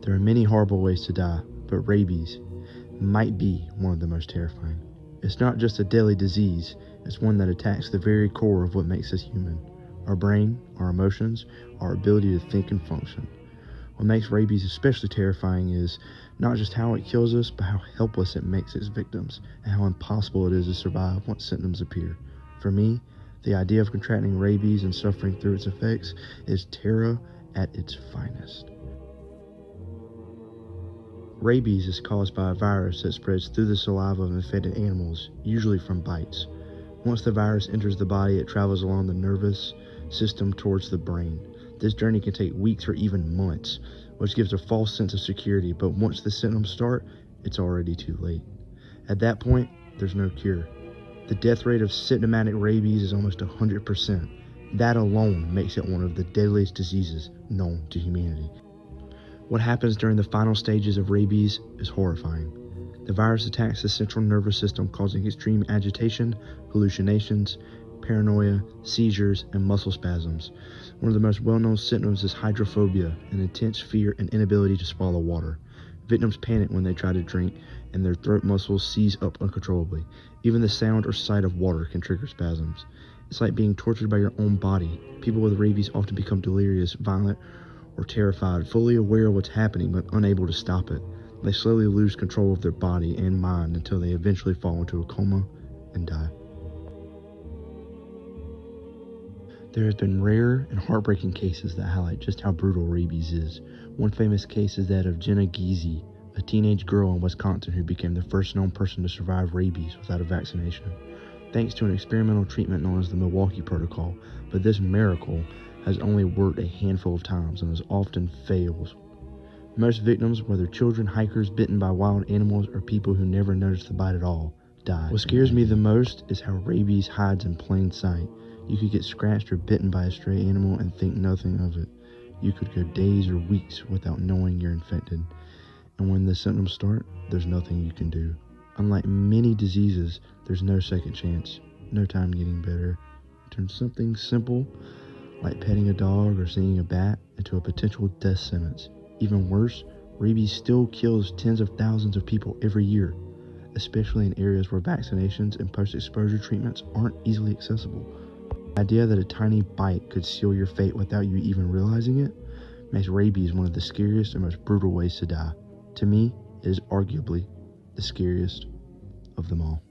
There are many horrible ways to die, but rabies might be one of the most terrifying. It's not just a deadly disease, it's one that attacks the very core of what makes us human. Our brain, our emotions, our ability to think and function. What makes rabies especially terrifying is not just how it kills us, but how helpless it makes its victims, and how impossible it is to survive once symptoms appear. For me, the idea of contracting rabies and suffering through its effects is terror at its finest. Rabies is caused by a virus that spreads through the saliva of infected animals, usually from bites. Once the virus enters the body, it travels along the nervous system towards the brain. This journey can take weeks or even months, which gives a false sense of security, but once the symptoms start, it's already too late. At that point, there's no cure. The death rate of symptomatic rabies is almost 100%. That alone makes it one of the deadliest diseases known to humanity. What happens during the final stages of rabies is horrifying. The virus attacks the central nervous system, causing extreme agitation, hallucinations, paranoia, seizures, and muscle spasms. One of the most well-known symptoms is hydrophobia, an intense fear and inability to swallow water. Victims panic when they try to drink, and their throat muscles seize up uncontrollably. Even the sound or sight of water can trigger spasms. It's like being tortured by your own body. People with rabies often become delirious, violent, or terrified, fully aware of what's happening but unable to stop it. They slowly lose control of their body and mind until they eventually fall into a coma and die. There have been rare and heartbreaking cases that highlight just how brutal rabies is. One famous case is that of Jenna Geezy, a teenage girl in Wisconsin who became the first known person to survive rabies without a vaccination, thanks to an experimental treatment known as the Milwaukee Protocol. But this miracle has only worked a handful of times and has often failed. Most victims, whether children, hikers, bitten by wild animals, or people who never noticed the bite at all, die. What scares me the most is how rabies hides in plain sight. You could get scratched or bitten by a stray animal and think nothing of it. You could go days or weeks without knowing you're infected. And when the symptoms start, there's nothing you can do. Unlike many diseases, there's no second chance, no time getting better. It turns something simple, like petting a dog or seeing a bat, into a potential death sentence. Even worse, rabies still kills tens of thousands of people every year, especially in areas where vaccinations and post-exposure treatments aren't easily accessible. The idea that a tiny bite could seal your fate without you even realizing it makes rabies one of the scariest and most brutal ways to die. To me, it is arguably the scariest of them all.